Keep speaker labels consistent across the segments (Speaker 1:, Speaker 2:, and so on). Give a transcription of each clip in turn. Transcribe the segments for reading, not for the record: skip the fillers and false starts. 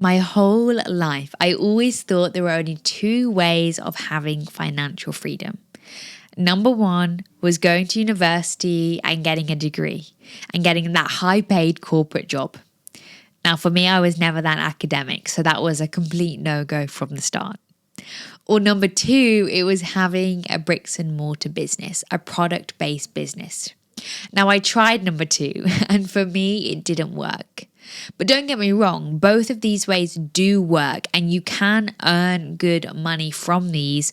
Speaker 1: My whole life, I always thought there were only two ways of having financial freedom. Number one was going to university and getting a degree and getting that high paid corporate job. Now, for me, I was never that academic, so that was a complete no-go from the start. Or number two, it was having a bricks and mortar business, a product-based business. Now, I tried number two, and for me, it didn't work. But don't get me wrong, both of these ways do work, and you can earn good money from these,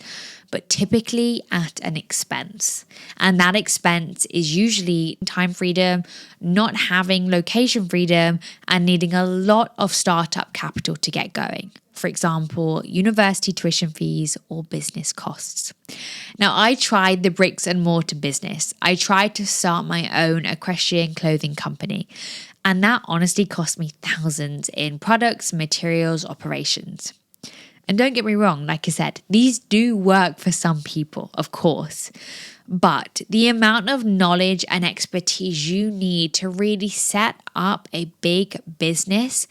Speaker 1: but typically at an expense. And that expense is usually time freedom, not having location freedom, and needing a lot of startup capital to get going. For example, university tuition fees or business costs. Now, I tried the bricks and mortar business. I tried to start my own equestrian clothing company, and that honestly cost me thousands in products, materials, operations. And don't get me wrong, like I said, these do work for some people, of course. But the amount of knowledge and expertise you need to really set up a big business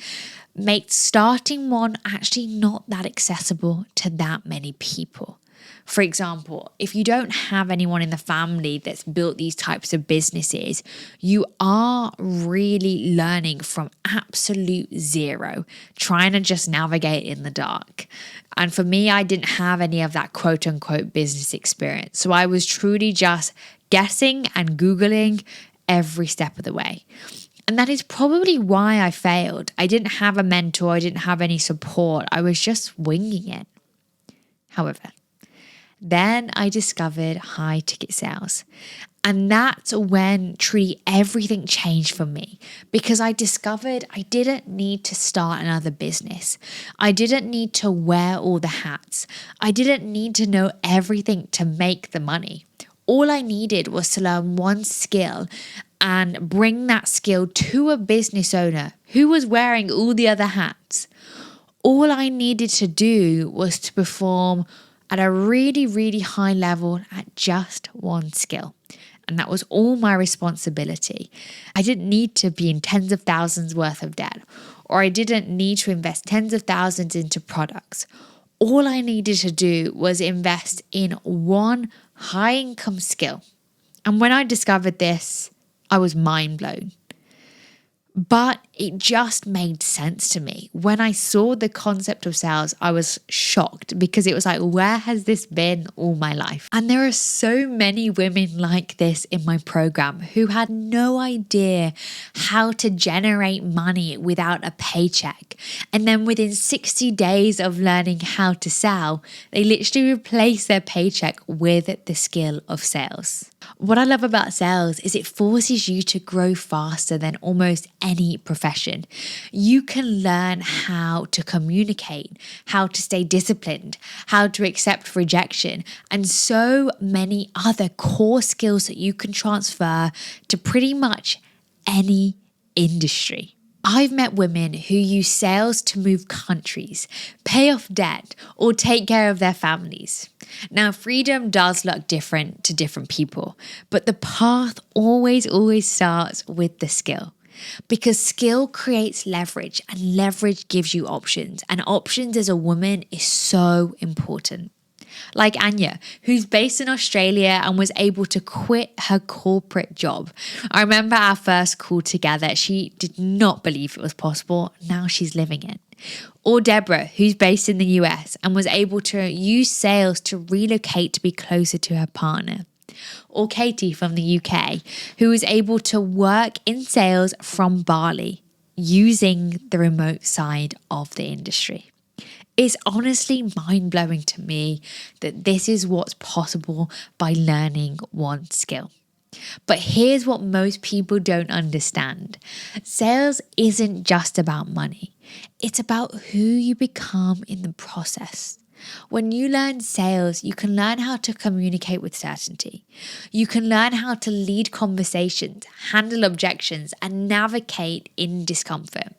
Speaker 1: makes starting one actually not that accessible to that many people. For example, if you don't have anyone in the family that's built these types of businesses, you are really learning from absolute zero, trying to just navigate in the dark. And for me, I didn't have any of that quote unquote business experience. So I was truly just guessing and Googling every step of the way. And that is probably why I failed. I didn't have a mentor. I didn't have any support. I was just winging it. However, then I discovered high ticket sales. And that's when truly everything changed for me, because I discovered I didn't need to start another business. I didn't need to wear all the hats. I didn't need to know everything to make the money. All I needed was to learn one skill and bring that skill to a business owner who was wearing all the other hats. All I needed to do was to perform at a really, really high level at just one skill. And that was all my responsibility. I didn't need to be in tens of thousands worth of debt, or I didn't need to invest tens of thousands into products. All I needed to do was invest in one high income skill. And when I discovered this, I was mind blown. But it just made sense to me. When I saw the concept of sales, I was shocked because it was like, where has this been all my life? And there are so many women like this in my program who had no idea how to generate money without a paycheck. And then within 60 days of learning how to sell, they literally replaced their paycheck with the skill of sales. What I love about sales is it forces you to grow faster than almost any profession. You can learn how to communicate, how to stay disciplined, how to accept rejection, and so many other core skills that you can transfer to pretty much any industry. I've met women who use sales to move countries, pay off debt, or take care of their families. Now, freedom does look different to different people, but the path always starts with the skill. Because skill creates leverage, and leverage gives you options. And options as a woman is so important. Like Anya, who's based in Australia and was able to quit her corporate job. I remember our first call together. She did not believe it was possible. Now she's living it. Or Deborah, who's based in the US and was able to use sales to relocate to be closer to her partner. Or Katie from the UK, who was able to work in sales from Bali using the remote side of the industry. It's honestly mind-blowing to me that this is what's possible by learning one skill. But here's what most people don't understand. Sales isn't just about money. It's about who you become in the process. When you learn sales, you can learn how to communicate with certainty. You can learn how to lead conversations, handle objections, and navigate in discomfort.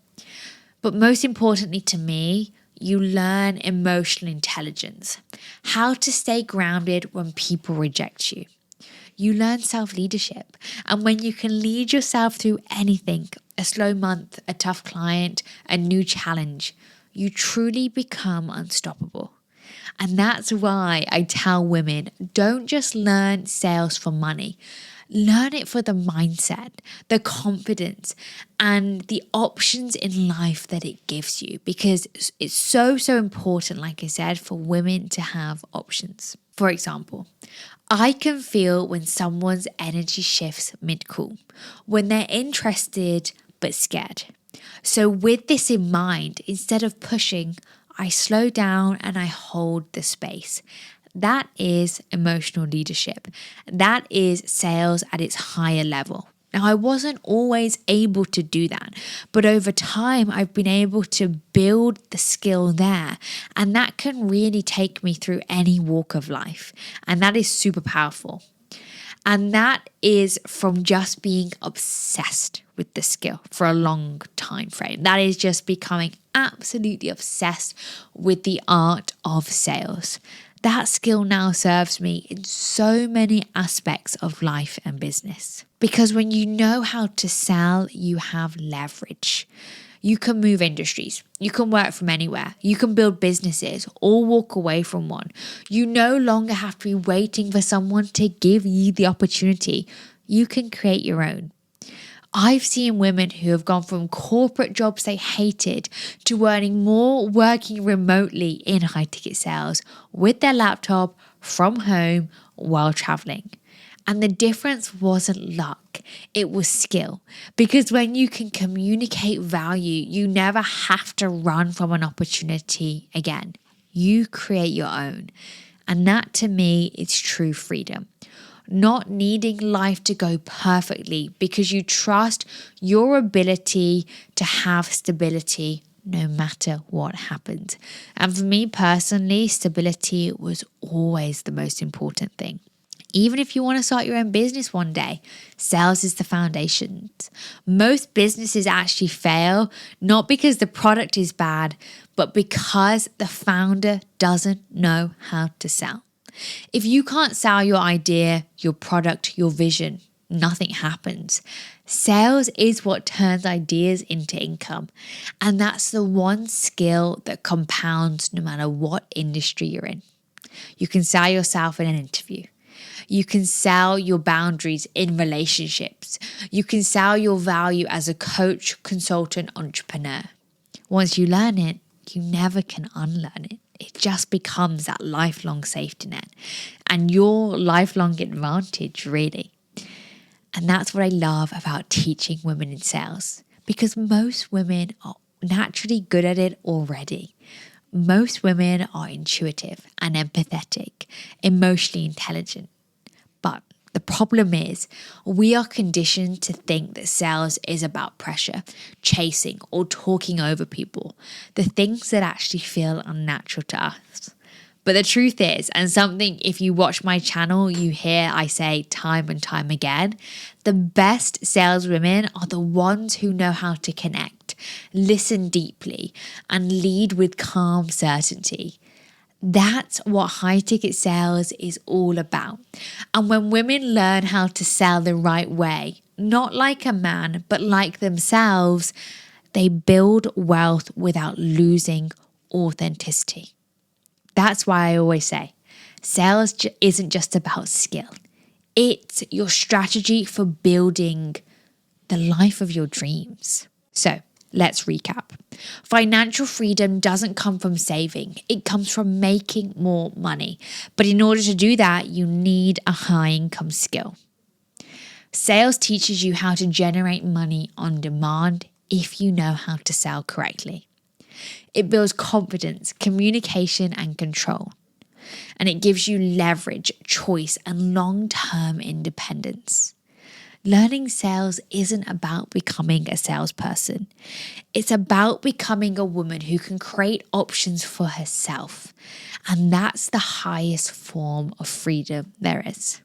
Speaker 1: But most importantly to me, you learn emotional intelligence, how to stay grounded when people reject you. You learn self-leadership, and when you can lead yourself through anything, a slow month, a tough client, a new challenge, you truly become unstoppable. And that's why I tell women, don't just learn sales for money. Learn it for the mindset, the confidence, and the options in life that it gives you. Because it's so important, like I said, for women to have options. For example, I can feel when someone's energy shifts mid-call, when they're interested but scared. So with this in mind, instead of pushing, I slow down and I hold the space. That is emotional leadership. That is sales at its higher level. Now, I wasn't always able to do that, but over time, I've been able to build the skill there, and that can really take me through any walk of life, and that is super powerful. And that is from just being obsessed with the skill for a long time frame. That is just becoming absolutely obsessed with the art of sales. That skill now serves me in so many aspects of life and business. Because when you know how to sell, you have leverage. You can move industries. You can work from anywhere. You can build businesses or walk away from one. You no longer have to be waiting for someone to give you the opportunity. You can create your own. I've seen women who have gone from corporate jobs they hated to earning more working remotely in high ticket sales with their laptop from home while traveling. And the difference wasn't luck, it was skill. Because when you can communicate value, you never have to run from an opportunity again. You create your own. And that to me is true freedom. Not needing life to go perfectly because you trust your ability to have stability no matter what happens. And for me personally, stability was always the most important thing. Even if you want to start your own business one day, sales is the foundation. Most businesses actually fail, not because the product is bad, but because the founder doesn't know how to sell. If you can't sell your idea, your product, your vision, nothing happens. Sales is what turns ideas into income. And that's the one skill that compounds no matter what industry you're in. You can sell yourself in an interview. You can sell your boundaries in relationships. You can sell your value as a coach, consultant, entrepreneur. Once you learn it, you never can unlearn it. It just becomes that lifelong safety net and your lifelong advantage, really. And that's what I love about teaching women in sales, because most women are naturally good at it already. Most women are intuitive and empathetic, emotionally intelligent. But the problem is we are conditioned to think that sales is about pressure, chasing, or talking over people, the things that actually feel unnatural to us. But the truth is, and something if you watch my channel, you hear I say time and time again, the best saleswomen are the ones who know how to connect, listen deeply, and lead with calm certainty. That's what high ticket sales is all about. And when women learn how to sell the right way, not like a man, but like themselves, they build wealth without losing authenticity. That's why I always say, sales isn't just about skill. It's your strategy for building the life of your dreams. So let's recap. Financial freedom doesn't come from saving. It comes from making more money. But in order to do that, you need a high income skill. Sales teaches you how to generate money on demand if you know how to sell correctly. It builds confidence, communication, and control. And it gives you leverage, choice, and long-term independence. Learning sales isn't about becoming a salesperson. It's about becoming a woman who can create options for herself. And that's the highest form of freedom there is.